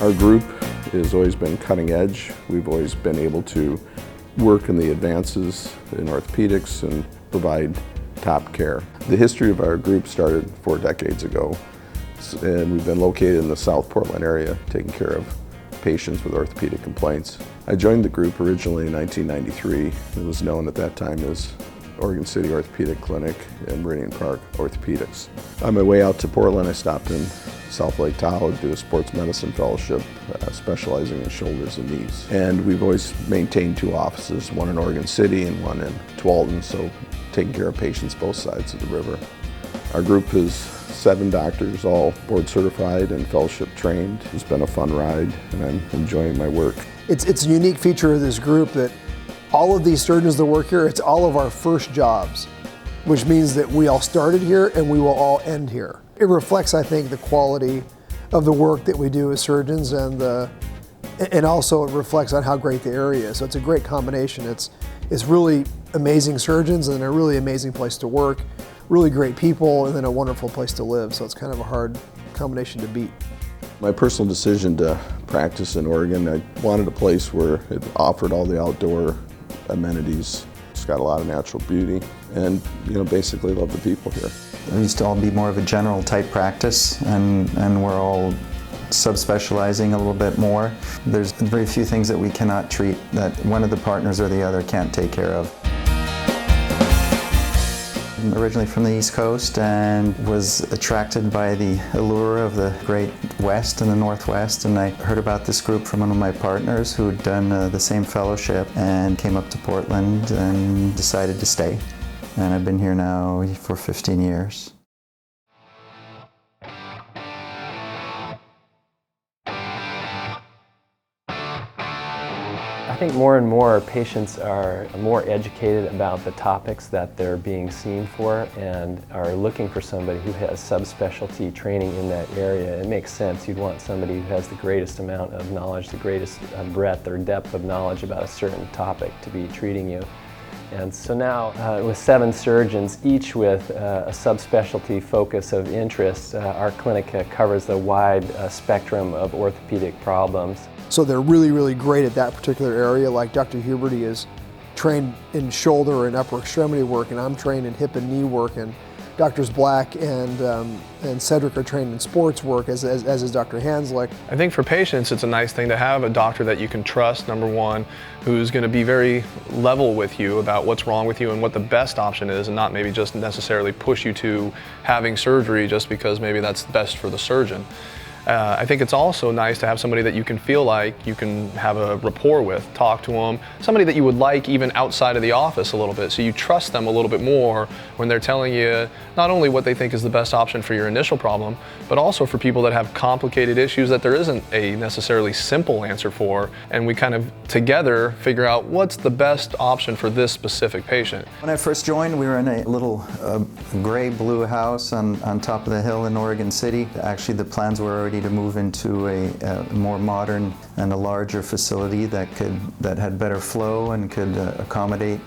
Our group has always been cutting edge. We've always been able to work in the advances in orthopedics and provide top care. The history of our group started 4 decades ago, and we've been located in the South Portland area taking care of patients with orthopedic complaints. I joined the group originally in 1993. It was known at that time as Oregon City Orthopedic Clinic and Meridian Park Orthopedics. On my way out to Portland, I stopped in South Lake Tahoe to do a sports medicine fellowship, specializing in shoulders and knees. And we've always maintained 2 offices, one in Oregon City and one in Tualatin, so taking care of patients both sides of the river. Our group is 7 doctors, all board certified and fellowship trained. It's been a fun ride and I'm enjoying my work. It's a unique feature of this group that all of these surgeons that work here, it's all of our first jobs, which means that we all started here and we will all end here. It reflects, I think, the quality of the work that we do as surgeons, and also it reflects on how great the area is. So it's a great combination. It's really amazing surgeons and a really amazing place to work, really great people, and then a wonderful place to live. So it's kind of a hard combination to beat. My personal decision to practice in Oregon, I wanted a place where it offered all the outdoor amenities. It's got a lot of natural beauty, and basically love the people here. We used to all be more of a general type practice, and we're all subspecializing a little bit more. There's very few things that we cannot treat that one of the partners or the other can't take care of. I'm originally from the East Coast and was attracted by the allure of the great West and the Northwest, and I heard about this group from one of my partners who had done the same fellowship and came up to Portland and decided to stay. And I've been here now for 15 years. I think more and more patients are more educated about the topics that they're being seen for and are looking for somebody who has subspecialty training in that area. It makes sense. You'd want somebody who has the greatest amount of knowledge, the greatest breadth or depth of knowledge about a certain topic to be treating you. And so now, with 7 surgeons, each with a subspecialty focus of interest, our clinic covers the wide spectrum of orthopedic problems. So they're really, really great at that particular area. Like Dr. Huberty is trained in shoulder and upper extremity work, and I'm trained in hip and knee work, and Drs. Black and Sedgewick are trained in sports work, as is Dr. Hanzlik. I think for patients, it's a nice thing to have a doctor that you can trust, number one, who's going to be very level with you about what's wrong with you and what the best option is, and not maybe just necessarily push you to having surgery just because maybe that's best for the surgeon. I think it's also nice to have somebody that you can feel like you can have a rapport with, talk to them, somebody that you would like even outside of the office a little bit, so you trust them a little bit more when they're telling you not only what they think is the best option for your initial problem, but also for people that have complicated issues that there isn't a necessarily simple answer for, and we kind of together figure out what's the best option for this specific patient. When I first joined, we were in a little gray-blue house on top of the hill in Oregon City. Actually, the plans were already to move into a more modern and a larger facility that had better flow and could accommodate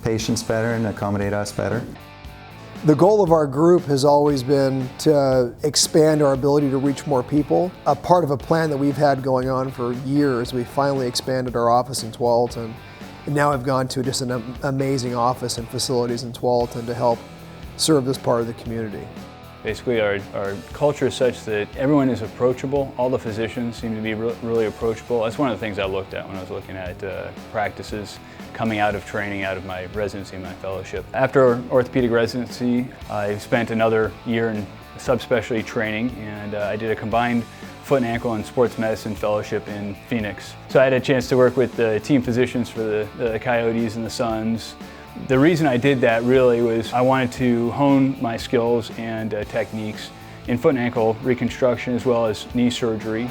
patients better and accommodate us better. The goal of our group has always been to expand our ability to reach more people. A part of a plan that we've had going on for years, we finally expanded our office in Tualatin, and now we've gone to just an amazing office and facilities in Tualatin to help serve this part of the community. Basically, our culture is such that everyone is approachable. All the physicians seem to be really approachable. That's one of the things I looked at when I was looking at practices coming out of training, out of my residency and my fellowship. After orthopedic residency, I spent another year in subspecialty training, and I did a combined foot and ankle and sports medicine fellowship in Phoenix. So I had a chance to work with the team physicians for the Coyotes and the Suns. The reason I did that really was I wanted to hone my skills and techniques in foot and ankle reconstruction as well as knee surgery.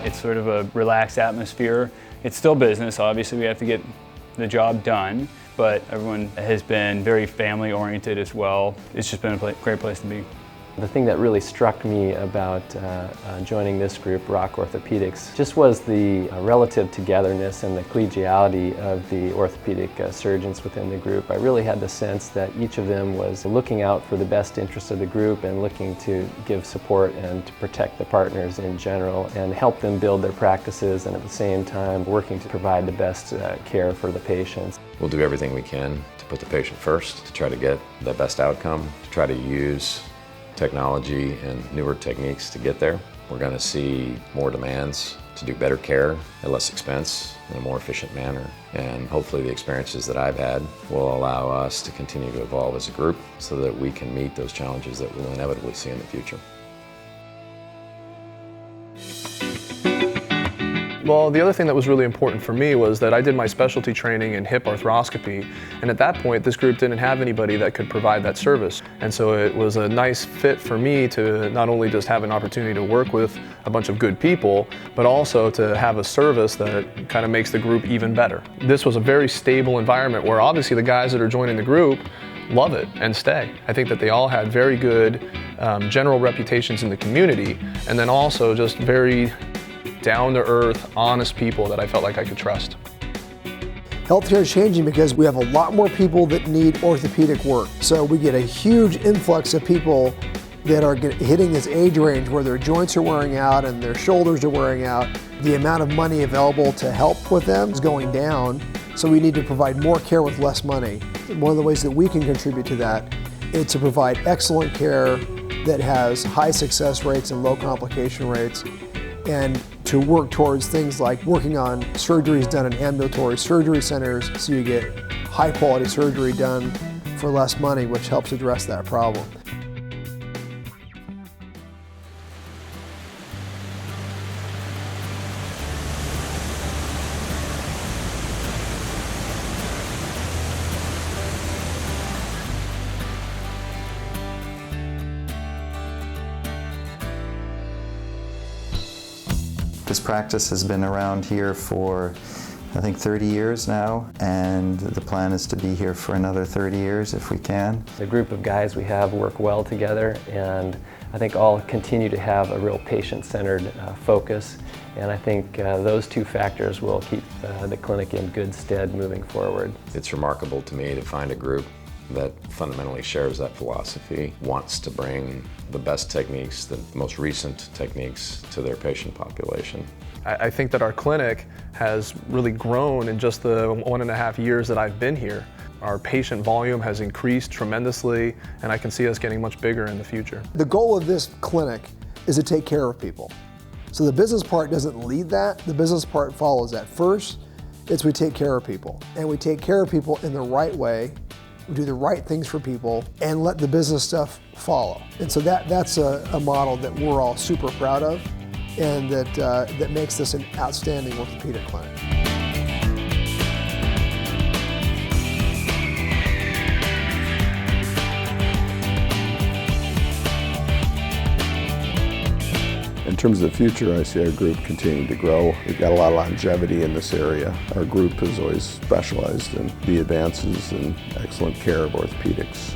It's sort of a relaxed atmosphere. It's still business, obviously we have to get the job done, but everyone has been very family oriented as well. It's just been a great place to be. The thing that really struck me about joining this group, ROC Orthopedics, just was the relative togetherness and the collegiality of the orthopedic surgeons within the group. I really had the sense that each of them was looking out for the best interest of the group and looking to give support and to protect the partners in general and help them build their practices, and at the same time working to provide the best care for the patients. We'll do everything we can to put the patient first, to try to get the best outcome, to try to use technology and newer techniques to get there. We're going to see more demands to do better care at less expense in a more efficient manner. And hopefully the experiences that I've had will allow us to continue to evolve as a group so that we can meet those challenges that we'll inevitably see in the future. Well, the other thing that was really important for me was that I did my specialty training in hip arthroscopy, and at that point this group didn't have anybody that could provide that service. And so it was a nice fit for me to not only just have an opportunity to work with a bunch of good people, but also to have a service that kind of makes the group even better. This was a very stable environment where obviously the guys that are joining the group love it and stay. I think that they all had very good general reputations in the community, and then also just very down-to-earth, honest people that I felt like I could trust. Healthcare is changing because we have a lot more people that need orthopedic work. So we get a huge influx of people that are hitting this age range where their joints are wearing out and their shoulders are wearing out. The amount of money available to help with them is going down, so we need to provide more care with less money. One of the ways that we can contribute to that is to provide excellent care that has high success rates and low complication rates, and to work towards things like working on surgeries done in ambulatory surgery centers so you get high quality surgery done for less money, which helps address that problem. This practice has been around here for, I think, 30 years now, and the plan is to be here for another 30 years if we can. The group of guys we have work well together, and I think all continue to have a real patient-centered focus, and I think those two factors will keep the clinic in good stead moving forward. It's remarkable to me to find a group that fundamentally shares that philosophy, wants to bring the best techniques, the most recent techniques to their patient population. I think that our clinic has really grown in just the 1.5 years that I've been here. Our patient volume has increased tremendously, and I can see us getting much bigger in the future. The goal of this clinic is to take care of people. So the business part doesn't lead that, the business part follows that. First, it's we take care of people, and we take care of people in the right way. We do the right things for people and let the business stuff follow. And so that's a model that we're all super proud of, and that makes this an outstanding orthopedic clinic. In terms of the future, I see our group continuing to grow. We've got a lot of longevity in this area. Our group has always specialized in the advances and excellent care of orthopedics.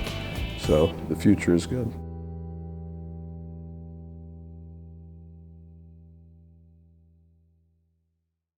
So the future is good.